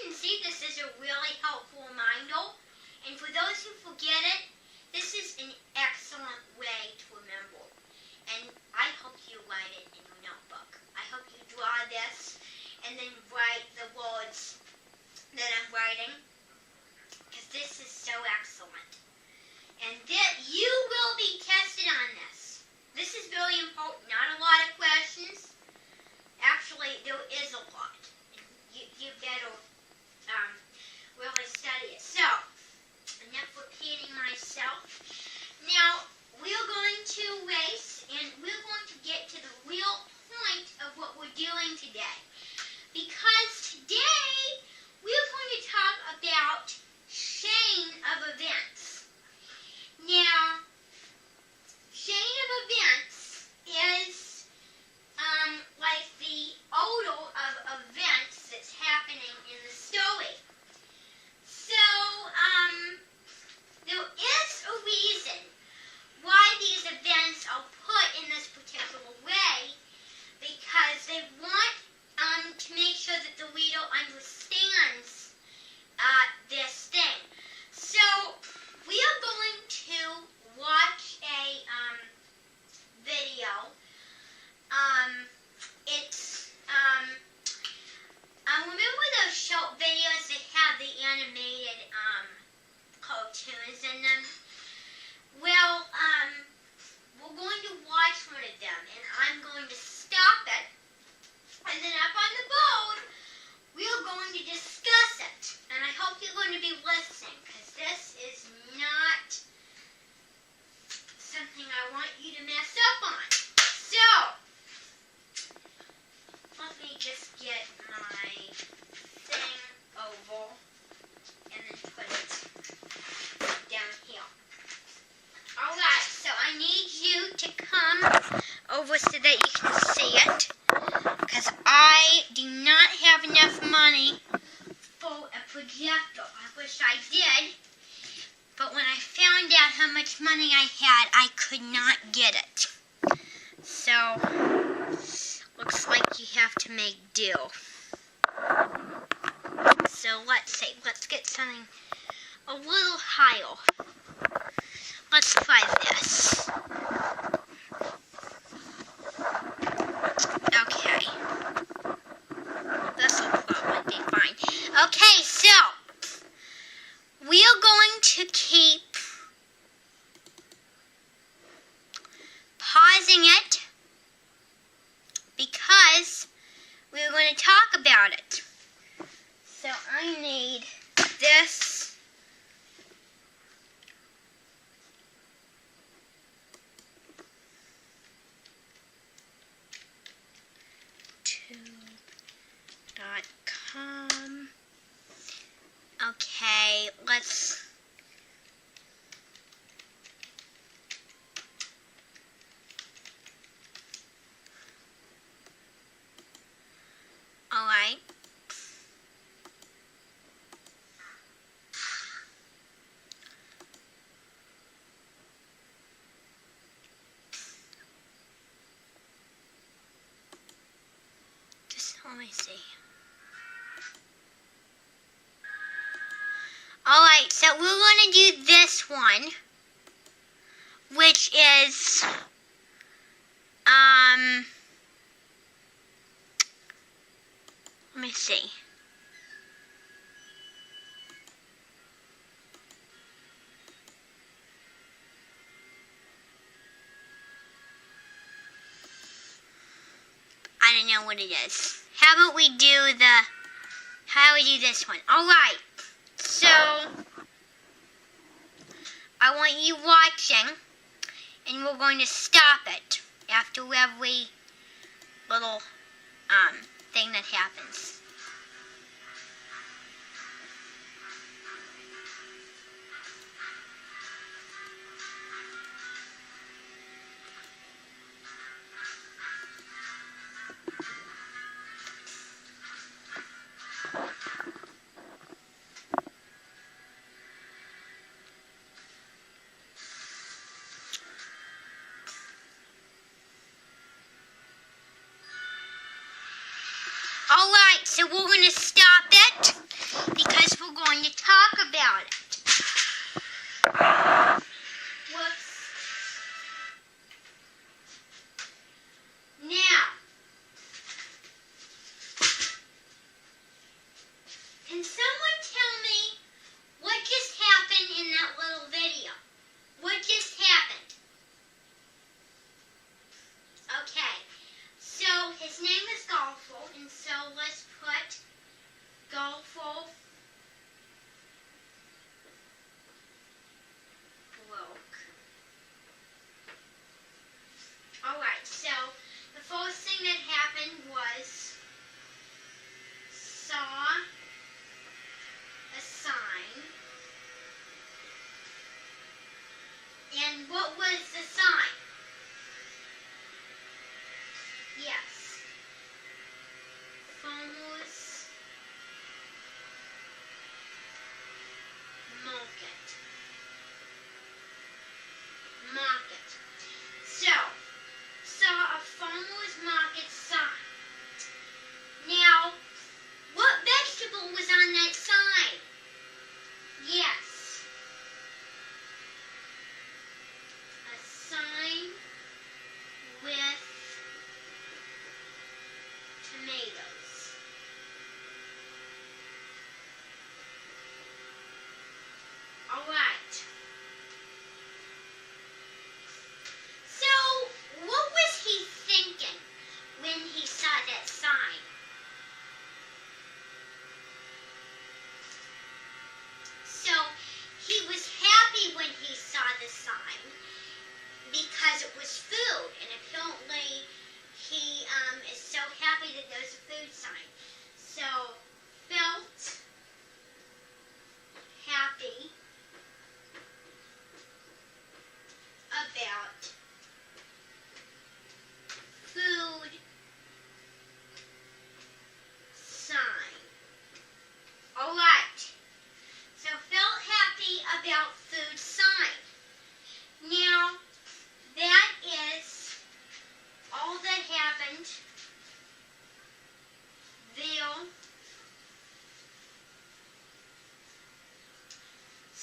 can see, this is a really helpful reminder. And for those who forget it, this is an excellent way to remember. And I hope you write it in your notebook. I hope you draw this and then write the words that I'm writing, because this is so excellent. And you will be tested on this. This is very important. Not a lot of questions. Actually, there is a lot. You better really study it. So, enough repeating myself. Now, we're going to race, and we're going to get to the real point of what we're doing today. Because today, we're going to talk about chain of events. Now, chain of events is like the order of events that's happening in the story. So, there is a reason why these events are put in this particular way, because they want to make sure that the reader understands this thing. So, we are going to watch a video. Remember those short videos that have the animated cartoons in them? Well, we're going to watch one of them, and I'm going to stop it, and then up on the board, we're going to discuss it. And I hope you're going to be listening, because this is not something I want you to mess up on. So, let me just get my thing over and then put it down here. Alright, so I need you to come over so that you can see it, because I do not have enough money for a projector. I wish I did, but when I found out how much money I had, I could not get it. So, looks like you have to make do. So let's get something a little higher. Let's try this. Okay. This will probably be fine. Okay, so we are going to keep pausing it because we're going to talk about it. So I need this. .com. Okay, let's alright. Just let me see. Alright, so we're going to do this one, which is, let me see. I don't know what it is. How about we do this one? Alright. So, I want you watching, and we're going to stop it after every little thing that happens. Alright, so we're going to stop it,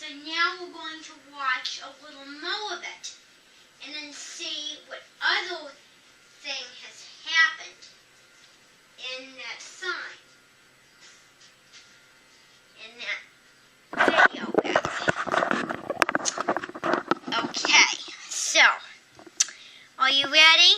So now we're going to watch a little more of it and then see what other thing has happened in that sign. In that video back. Okay, so are you ready?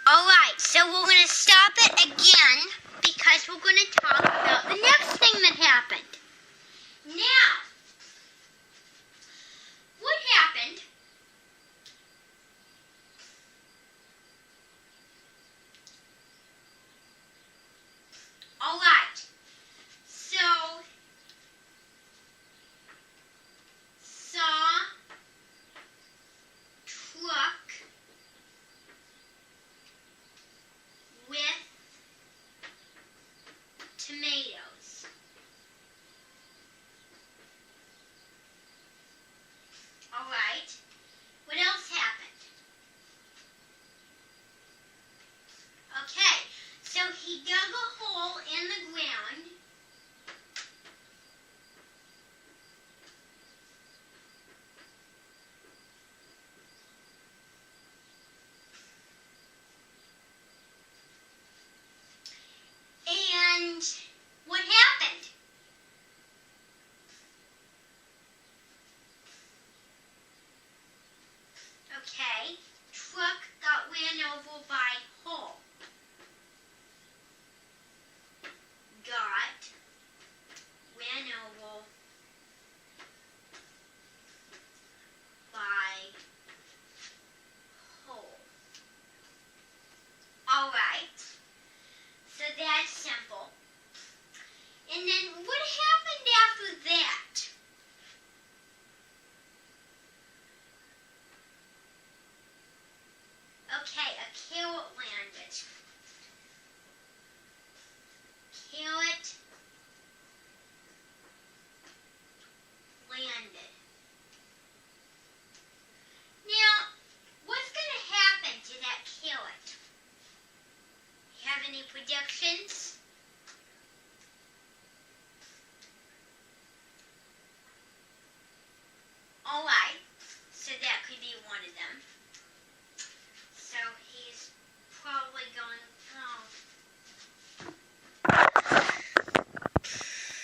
Alright, so we're going to stop it again because we're going to talk about the next thing that happened. Now, what happened alright, so saw truck with tomatoes. Alright, what else happened? Okay, so he dug a hole in the ground. And what happened? Okay, truck got ran over by hole. Got ran over by hole. Alright, so that's simple. And then what happened after that? Okay, a carrot landed. Carrot landed. Now, what's going to happen to that carrot? You have any predictions?